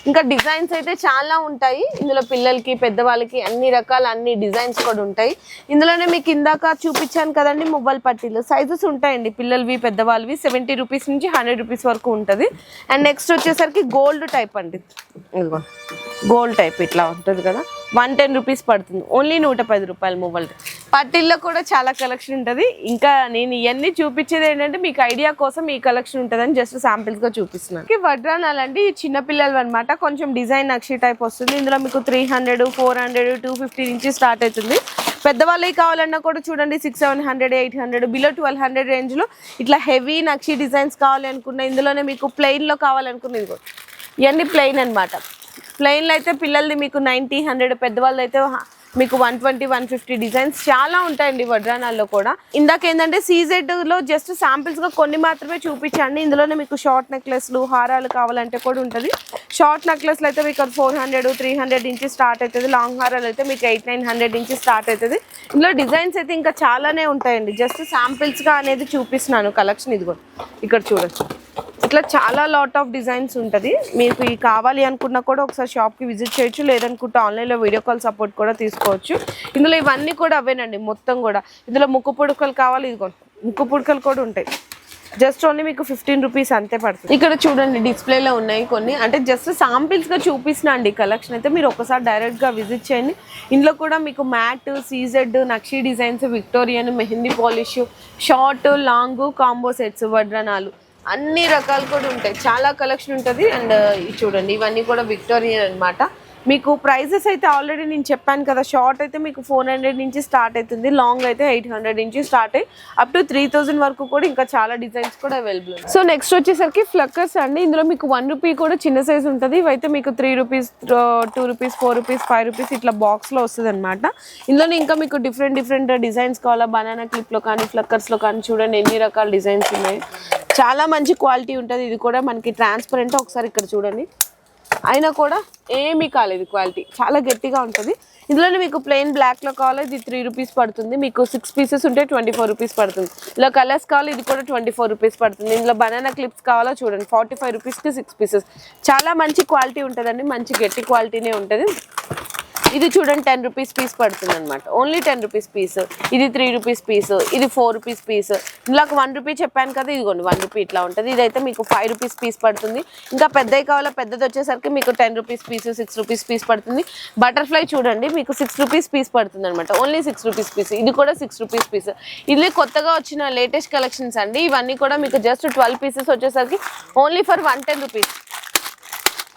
S1: ఇంకా డిజైన్స్ అయితే చాలా ఉంటాయి. ఇందులో పిల్లలకి పెద్దవాళ్ళకి అన్ని రకాల అన్ని డిజైన్స్ కూడా ఉంటాయి. ఇందులోనే మీకు ఇందాక చూపించాను కదండి మొబైల్ పట్టీలు సైజెస్ ఉంటాయండి. పిల్లలవి పెద్దవాళ్ళవి 70 రూపీస్ నుంచి 100 రూపీస్ వరకు ఉంటుంది. అండ్ నెక్స్ట్ వచ్చేసరికి గోల్డ్ టైప్ అండి. ఇదిగో గోల్డ్ టైప్ ఇట్లా ఉంటుంది కదా 110 రూపీస్ పడుతుంది. ఓన్లీ 110 రూపాయలు మొబైల్ పట్టీల్లో కూడా చాలా కలెక్షన్ ఉంటుంది. ఇంకా నేను ఇవన్నీ చూపించేది ఏంటంటే మీకు ఐడియా కోసం ఈ కలెక్షన్ ఉంటుందని జస్ట్ శాంపిల్స్గా చూపిస్తున్నాను. వడ్రానాలు అంటే ఈ చిన్నపిల్లలు అనమాట. కొంచెం డిజైన్ నక్షి టైప్ వస్తుంది. ఇందులో మీకు 300 400 250 నుంచి స్టార్ట్ అవుతుంది. పెద్దవాళ్ళకి కావాలన్నా కూడా చూడండి 600-700 800 బిలో 1200 రేంజ్లో ఇట్లా హెవీ నక్షి డిజైన్స్ కావాలి అనుకున్న ఇందులోనే మీకు ప్లెయిన్లో కావాలనుకున్నది కూడా ఇవన్నీ ప్లెయిన్ అనమాట. ప్లెయిన్లో అయితే పిల్లలది మీకు 90-100 పెద్దవాళ్ళది అయితే మీకు 120-150 డిజైన్స్ చాలా ఉంటాయండి వడ్రానాల్లో కూడా. ఇందాక ఏంటంటే సీజెడ్లో జస్ట్ శాంపిల్స్గా కొన్ని మాత్రమే చూపించండి. ఇందులోనే మీకు షార్ట్ నెక్లెస్లు హారాలు కావాలంటే కూడా ఉంటుంది. షార్ట్ నెక్లెస్లు అయితే మీకు 400-300 నుంచి స్టార్ట్ అవుతుంది. లాంగ్ హారాలు అయితే మీకు 800-900 నుంచి స్టార్ట్ అవుతుంది. ఇందులో డిజైన్స్ అయితే ఇంకా చాలానే ఉంటాయండి. జస్ట్ శాంపిల్స్గా అనేది చూపిస్తున్నాను కలెక్షన్. ఇది కూడా ఇక్కడ చూడొచ్చు. ఇట్లా చాలా లాట్ ఆఫ్ డిజైన్స్ ఉంటుంది. మీకు ఈ కావాలి అనుకున్నా కూడా ఒకసారి షాప్కి విజిట్ చేయొచ్చు. లేదనుకుంటే ఆన్లైన్లో వీడియో కాల్ సపోర్ట్ కూడా తీసుకోవచ్చు. ఇందులో ఇవన్నీ కూడా అవేనండి మొత్తం కూడా. ఇందులో ముక్కు పుడకలు కావాలి. ఇదిగో ముక్కు పుడకలు కూడా ఉంటాయి. జస్ట్ ఓన్లీ మీకు 15 రూపీస్ అంతే పడుతుంది. ఇక్కడ చూడండి డిస్ప్లేలో ఉన్నాయి కొన్ని. అంటే జస్ట్ శాంపిల్స్గా చూపిస్తున్నా అండి కలెక్షన్ అయితే. మీరు ఒకసారి డైరెక్ట్గా విజిట్ చేయండి. ఇందులో కూడా మీకు మ్యాట్ సీజెడ్ నక్షి designs Victorian mehndi polish short long combo sets వడ్రనాలు అన్ని రకాలు కూడా ఉంటాయి. చాలా కలెక్షన్ ఉంటుంది. అండ్ చూడండి ఇవన్నీ కూడా విక్టోరియన్ అనమాట. మీకు ప్రైజెస్ అయితే ఆల్రెడీ నేను చెప్పాను కదా, షార్ట్ అయితే మీకు 400 నుంచి స్టార్ట్ అవుతుంది, లాంగ్ అయితే 800 నుంచి స్టార్ట్ అయ్యి అప్ టు 3000 వరకు కూడా ఇంకా చాలా డిజైన్స్ కూడా అవైలబుల్. సో నెక్స్ట్ వచ్చేసరికి ఫ్లక్కర్స్ అండి. ఇందులో మీకు 1 రూపీ కూడా చిన్న సైజ్ ఉంటుంది. ఇవైతే మీకు 3 రూపీస్, 2 రూపీస్, 4 రూపీస్, 5 రూపీస్ ఇట్లా బాక్స్లో వస్తుంది అనమాట. ఇందులో ఇంకా మీకు డిఫరెంట్ డిజైన్స్ కావాలా, బనానా క్లిప్లో కానీ ఫ్లక్కర్స్లో కానీ చూడండి ఎన్ని రకాల డిజైన్స్ ఉన్నాయి. చాలా మంచి క్వాలిటీ ఉంటుంది. ఇది కూడా మనకి ట్రాన్స్పరెంట్, ఒకసారి ఇక్కడ చూడండి, అయినా కూడా ఏమీ కాలేదు, క్వాలిటీ చాలా గట్టిగా ఉంటుంది. ఇందులోనే మీకు ప్లెయిన్ బ్లాక్లో కావాలి, ఇది 3 రూపీస్ పడుతుంది. మీకు 6 పీసెస్ ఉంటే 24 రూపీస్ పడుతుంది. ఇలా కలర్స్ కావాలి, ఇది కూడా 24 రూపీస్ పడుతుంది. ఇందులో బనానా క్లిప్స్ కావాలా చూడండి, 45 రూపీస్కి 6 పీసెస్. చాలా మంచి క్వాలిటీ ఉంటుందండి, మంచి గట్టి క్వాలిటీనే ఉంటుంది. ఇది చూడండి 10 రూపీస్ పీస్ పడుతుంది అనమాట, ఓన్లీ 10 రూపీస్ పీస్. ఇది 3 రూపీస్ పీస్, ఇది 4 రూపీస్ పీస్. ఇందులోకి 1 రూపీ చెప్పాను కదా, ఇదిగోండి 1 రూపీ ఇట్లా ఉంటుంది. ఇదైతే మీకు 5 రూపీస్ పీస్ పడుతుంది. ఇంకా పెద్దవి కావాలా, పెద్దది వచ్చేసరికి మీకు 10 రూపీస్ పీస్, 6 రూపీస్ పీస్ పడుతుంది. బటర్ఫ్లై చూడండి మీకు 6 రూపీస్ పీస్ పడుతుంది అనమాట, ఓన్లీ 6 రూపీస్ పీస్. ఇది కూడా 6 రూపీస్ పీస్. ఇది కొత్తగా వచ్చిన లేటెస్ట్ కలెక్షన్స్ అండి. ఇవన్నీ కూడా మీకు జస్ట్ 12 పీసెస్ వచ్చేసరికి ఓన్లీ ఫర్ 110 రూపీస్.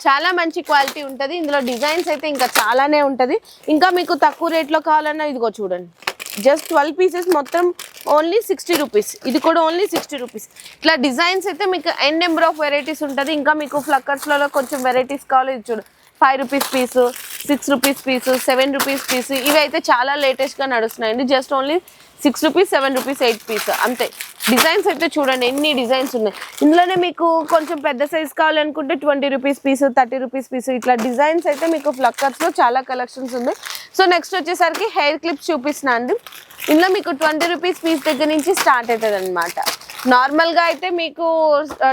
S1: చాలా మంచి క్వాలిటీ ఉంటుంది. ఇందులో డిజైన్స్ అయితే ఇంకా చాలానే ఉంటుంది. ఇంకా మీకు తక్కువ రేట్లో కావాలన్నా ఇదిగో చూడండి, జస్ట్ 12 పీసెస్ మొత్తం ఓన్లీ 60 రూపీస్. ఇది కూడా ఓన్లీ 60 రూపీస్. ఇట్లా డిజైన్స్ అయితే మీకు ఎన్ నెంబర్ ఆఫ్ వెరైటీస్ ఉంటుంది. ఇంకా మీకు ఫ్లక్కర్స్లలో కొంచెం వెరైటీస్ కావాలి, ఇది చూడు 5 rupees piece, 6 rupees piece, 7 rupees piece. ఇవి అయితే చాలా లేటెస్ట్గా నడుస్తున్నాయండి. Just only 6 rupees, 7 rupees, 8 piece అంతే. డిజైన్స్ అయితే చూడండి ఎన్ని డిజైన్స్ ఉన్నాయి. ఇందులోనే మీకు కొంచెం పెద్ద సైజ్ కావాలనుకుంటే 20 రూపీస్ పీసు, 30 రూపీస్ పీసు. ఇట్లా డిజైన్స్ అయితే మీకు ఫ్లక్కర్స్లో చాలా కలెక్షన్స్ ఉన్నాయి. సో నెక్స్ట్ వచ్చేసరికి హెయిర్ క్లిప్స్ చూపిస్తున్నా అండి. ఇందులో మీకు 20 రూపీస్ పీస్ దగ్గర నుంచి స్టార్ట్ అవుతుంది అనమాట. నార్మల్గా అయితే మీకు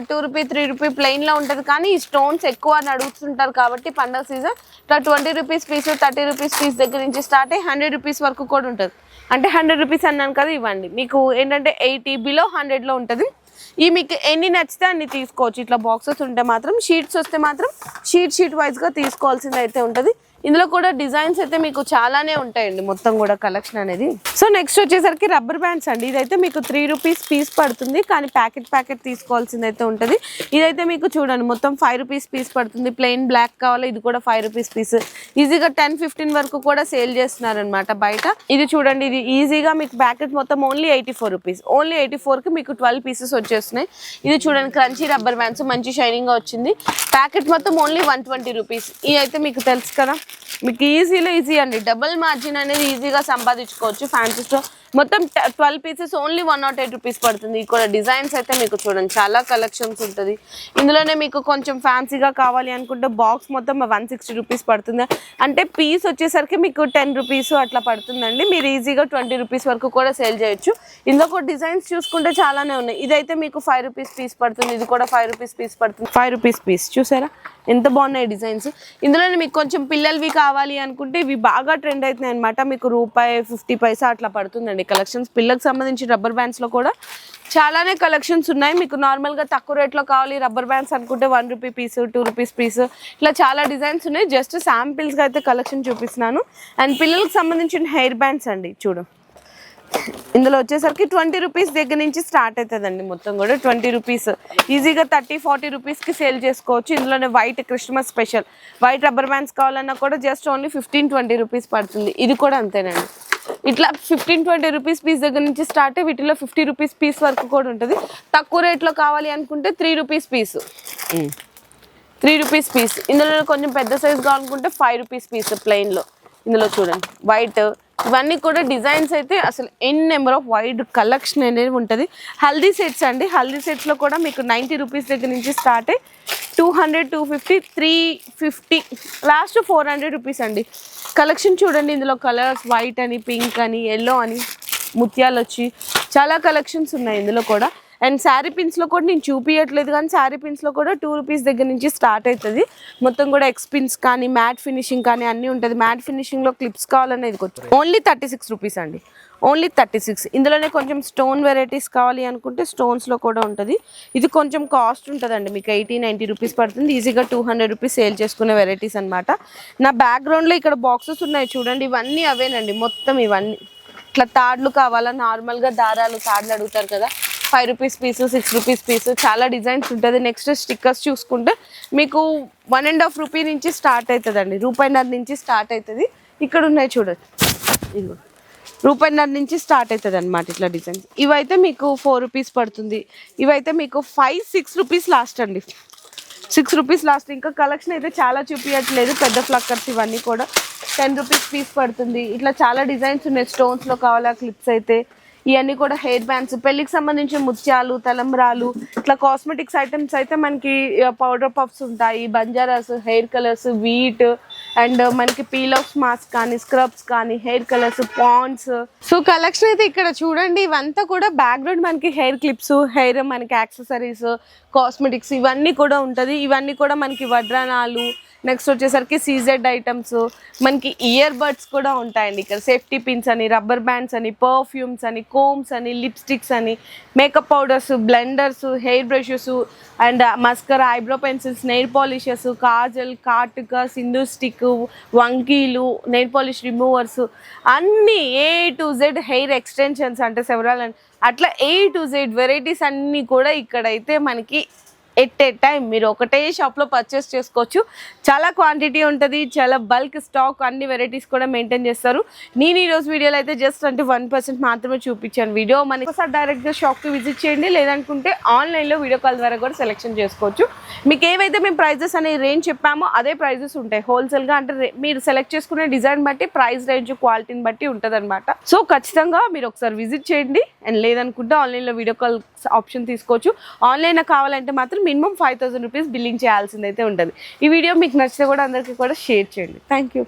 S1: 2 రూపీ, 3 రూపీ ప్లెయిన్లో ఉంటుంది. కానీ ఈ స్టోన్స్ ఎక్కువ నడుస్తుంటారు కాబట్టి పండుగ సీజన్ ఇట్లా 20 రూపీస్ పీసు, 30 రూపీస్ పీస్ దగ్గర నుంచి స్టార్ట్ అయ్యి 100 రూపీస్ వరకు కూడా ఉంటుంది. అంటే 100 రూపీస్ అన్నాను కదా, ఇవ్వండి మీకు ఏంటంటే 80 బిలో 100లో ఉంటుంది. ఈ మీకు ఎన్ని నచ్చితే అన్ని తీసుకోవచ్చు. ఇట్లా బాక్సెస్ ఉంటే మాత్రం, షీట్స్ వస్తే మాత్రం షీట్ వైజ్గా తీసుకోవాల్సింది అయితే ఉంటుంది. ఇందులో కూడా డిజైన్స్ అయితే మీకు చాలానే ఉంటాయండి, మొత్తం కూడా కలెక్షన్ అనేది. సో నెక్స్ట్ వచ్చేసరికి రబ్బర్ బ్యాండ్స్ అండి. ఇదైతే మీకు 3 రూపీస్ పీస్ పడుతుంది, కానీ ప్యాకెట్ తీసుకోవాల్సింది అయితే ఉంటుంది. ఇదైతే మీకు చూడండి మొత్తం 5 రూపీస్ పీస్ పడుతుంది. ప్లెయిన్ బ్లాక్ కావాలి, ఇది కూడా 5 రూపీస్ పీస్. ఈజీగా 10-15 వరకు కూడా సేల్ చేస్తున్నారు అనమాట బయట. ఇది చూడండి, ఇది ఈజీగా మీకు ప్యాకెట్ మొత్తం ఓన్లీ 84 రూపీస్. ఓన్లీ 84కి మీకు 12 పీసెస్ వచ్చేస్తున్నాయి. ఇది చూడండి క్రంచీ రబ్బర్ బ్యాండ్స్, మంచి షైనింగ్గా వచ్చింది. ప్యాకెట్ మొత్తం ఓన్లీ 120 రూపీస్. ఇది అయితే మీకు తెలుసు కదా, మీకు ఈజీ అండి. డబుల్ మార్జిన్ అనేది ఈజీగా సంపాదించుకోవచ్చు ఫ్యాన్సీ స్టోర్. మొత్తం 12 పీసెస్ ఓన్లీ 108 రూపీస్ పడుతుంది. ఇక్కడ డిజైన్స్ అయితే మీకు చూడండి చాలా కలెక్షన్స్ ఉంటుంది. ఇందులోనే మీకు కొంచెం ఫ్యాన్సీగా కావాలి అనుకుంటే బాక్స్ మొత్తం 160 రూపీస్ పడుతుంది. అంటే పీస్ వచ్చేసరికి మీకు 10 రూపీస్ అట్లా పడుతుందండి. మీరు ఈజీగా 20 రూపీస్ వరకు కూడా సేల్ చేయొచ్చు. ఇందులో కూడా డిజైన్స్ చూసుకుంటే చాలానే ఉన్నాయి. ఇదైతే మీకు 5 రూపీస్ పీస్ పడుతుంది. ఇది కూడా 5 రూపీస్ పీస్ పడుతుంది. 5 రూపీస్ పీస్ చూసారా ఎంత బాగున్నాయి డిజైన్స్. ఇందులోనే మీకు కొంచెం పిల్లలవి కావాలి అనుకుంటే ఇవి బాగా ట్రెండ్ అవుతున్నాయి అనమాట. మీకు ₹1.50 అట్లా పడుతుందండి కలెక్షన్స్. పిల్లలకు సంబంధించి రబ్బర్ బ్యాండ్స్లో కూడా చాలానే కలెక్షన్స్ ఉన్నాయి. మీకు నార్మల్గా తక్కువ రేట్లో కావాలి రబ్బర్ బ్యాండ్స్ అనుకుంటే 1 రూపీ పీస్, 2 రూపీస్ పీస్, ఇట్లా చాలా డిజైన్స్ ఉన్నాయి. జస్ట్ శాంపిల్స్గా అయితే కలెక్షన్ చూపిస్తున్నాను. అండ్ పిల్లలకు సంబంధించిన హెయిర్ బ్యాండ్స్ అండి చూడు. ఇందులో వచ్చేసరికి 20 రూపీస్ దగ్గర నుంచి స్టార్ట్ అవుతుందండి. మొత్తం కూడా 20 రూపీస్ ఈజీగా 30-40 రూపీస్కి సేల్ చేసుకోవచ్చు. ఇందులోనే white Christmas special white rubber bands కావాలన్నా కూడా జస్ట్ ఓన్లీ 15-20 రూపీస్ పడుతుంది. ఇది కూడా అంతేనండి. ఇట్లా 15-20 రూపీస్ పీస్ దగ్గర నుంచి స్టార్ట్ అయ్యి వీటిలో 50 రూపీస్ పీస్ వరకు కూడా ఉంటుంది. తక్కువ రేట్లో కావాలి అనుకుంటే 3 రూపీస్ పీస్, 3 రూపీస్ పీస్. ఇందులో కొంచెం పెద్ద సైజ్ కావాలనుకుంటే 5 రూపీస్ పీస్ ప్లెయిన్లో. ఇందులో చూడండి వైట్, ఇవన్నీ కూడా డిజైన్స్ అయితే అసలు ఎన్ నెంబర్ ఆఫ్ వైడ్ కలెక్షన్ అనేది ఉంటుంది. హల్దీ సెట్స్ అండి. హల్దీ సెట్స్లో కూడా మీకు 90 రూపీస్ దగ్గర నుంచి స్టార్ట్ అయ్యి 200, 250, 350, లాస్ట్ 400 రూపీస్ అండి. కలెక్షన్ చూడండి. ఇందులో కలర్స్ వైట్ అని, పింక్ అని, ఎల్లో అని, ముత్యాలు వచ్చి చాలా కలెక్షన్స్ ఉన్నాయి ఇందులో కూడా. అండ్ శారీ పిన్స్లో కూడా నేను చూపించట్లేదు, కానీ శారీ పిన్స్లో కూడా 2 రూపీస్ దగ్గర నుంచి స్టార్ట్ అవుతుంది. మొత్తం కూడా ఎక్స్ పిన్స్ కానీ మ్యాట్ ఫినిషింగ్ కానీ అన్నీ ఉంటుంది. మ్యాట్ ఫినిషింగ్లో క్లిప్స్ కావాలనేది ఓన్లీ 36 రూపీస్ అండి, ఓన్లీ 36. ఇందులోనే కొంచెం స్టోన్ వెరైటీస్ కావాలి అనుకుంటే స్టోన్స్లో కూడా ఉంటుంది. ఇది కొంచెం కాస్ట్ ఉంటుందండి, మీకు 80-90 రూపీస్ పడుతుంది. ఈజీగా 200 రూపీస్ సేల్ చేసుకునే వెరైటీస్ అనమాట. నా బ్యాక్గ్రౌండ్లో ఇక్కడ బాక్సెస్ ఉన్నాయి చూడండి, ఇవన్నీ అవేనండి. మొత్తం ఇవన్నీ ఇట్లా తాడ్లు కావాలా, నార్మల్గా తాడ్లు అడుగుతారు కదా, 5 రూపీస్ పీస్, 6 రూపీస్ పీస్, చాలా డిజైన్స్ ఉంటుంది. నెక్స్ట్ స్టిక్కర్స్ చూసుకుంటే మీకు 1.5 రూపీ నుంచి స్టార్ట్ అవుతుందండి, రూపాయిన్నర నుంచి స్టార్ట్ అవుతుంది. ఇక్కడ ఉన్నాయి చూడండి, ఇదిగో రూపాయిన్నర నుంచి స్టార్ట్ అవుతుంది అనమాట ఇట్లా డిజైన్స్. ఇవైతే మీకు 4 రూపీస్ పడుతుంది. ఇవైతే మీకు 5-6 రూపీస్ లాస్ట్ అండి, 6 రూపీస్ లాస్ట్. ఇంకా కలెక్షన్ అయితే చాలా చూపించట్లేదు, పెద్ద ఫ్లక్కర్స్ ఇవన్నీ కూడా 10 రూపీస్ పీస్ పడుతుంది. ఇట్లా చాలా డిజైన్స్ ఉన్నాయి. స్టోన్స్లో కావాలా క్లిప్స్ అయితే ఇవన్నీ కూడా హెయిర్ బ్యాండ్స్, పెళ్ళికి సంబంధించిన ముత్యాలు, తలంబ్రాలు, ఇట్లా కాస్మెటిక్స్ ఐటమ్స్ అయితే మనకి పౌడర్ పఫ్స్ ఉంటాయి, Banjaras, hair colours, Veet and మనకి పీల్ ఆఫ్ మాస్క్ కానీ, స్క్రబ్స్ కానీ, hair colours, Pond's. So collection అయితే ఇక్కడ చూడండి. ఇవంతా కూడా బ్యాక్గ్రౌండ్ మనకి హెయిర్ క్లిప్స్, హెయిర్ మనకి యాక్సెసరీస్, కాస్మెటిక్స్ ఇవన్నీ కూడా ఉంటుంది. ఇవన్నీ కూడా మనకి వడ్రానాలు, నెక్స్ట్ వచ్చేసరికి సీజెడ్ ఐటమ్స్, మనకి ఇయర్ బడ్స్ కూడా ఉంటాయండి ఇక్కడ. సేఫ్టీ పిన్స్ అని, రబ్బర్ బ్యాండ్స్ అని, పర్ఫ్యూమ్స్ అని, కోమ్స్ అని, లిప్స్టిక్స్ అని, makeup powders, blenders, hair brushes and mascara, eyebrow pencils, nail polishes, kajal, కాటుక, సింధూర్ స్టిక్, వంకీలు, నెయిల్ పాలిష్ రిమూవర్స్ అన్నీ A to Z, hair extensions అంటే సెవరాల్ అండ్ అట్లా A to Z వెరైటీస్ అన్నీ కూడా ఇక్కడైతే మనకి ఎట్ ఏ టైం మీరు ఒకటే షాప్లో పర్చేస్ చేసుకోవచ్చు. చాలా క్వాంటిటీ ఉంటుంది, చాలా బల్క్ స్టాక్, అన్ని వెరైటీస్ కూడా మెయింటైన్ చేస్తారు. నేను ఈరోజు వీడియోలో అయితే జస్ట్ 1% మాత్రమే చూపించాను వీడియో. మనకి ఒకసారి డైరెక్ట్గా షాప్కి విజిట్ చేయండి, లేదనుకుంటే ఆన్లైన్లో వీడియో కాల్ ద్వారా కూడా సెలెక్షన్ చేసుకోవచ్చు. మీకు ఏవైతే మేము ప్రైజెస్ అనే రేంజ్ చెప్పామో అదే ప్రైజెస్ ఉంటాయి హోల్సేల్గా. అంటే మీరు సెలెక్ట్ చేసుకునే డిజైన్ బట్టి ప్రైస్ రేంజ్, క్వాలిటీని బట్టి ఉంటుంది అనమాట. సో ఖచ్చితంగా మీరు ఒకసారి విజిట్ చేయండి. అండ్ లేదనుకుంటే ఆన్లైన్లో వీడియో కాల్ ఆప్షన్ తీసుకోవచ్చు. ఆన్లైన్ కావాలంటే మాత్రం మినిమం 5,000 రూపీస్ బిల్లింగ్ చేయాల్సిందైతే ఉంటుంది. ఈ వీడియో మీకు నచ్చితే కూడా అందరికీ కూడా షేర్ చేయండి. Thank you.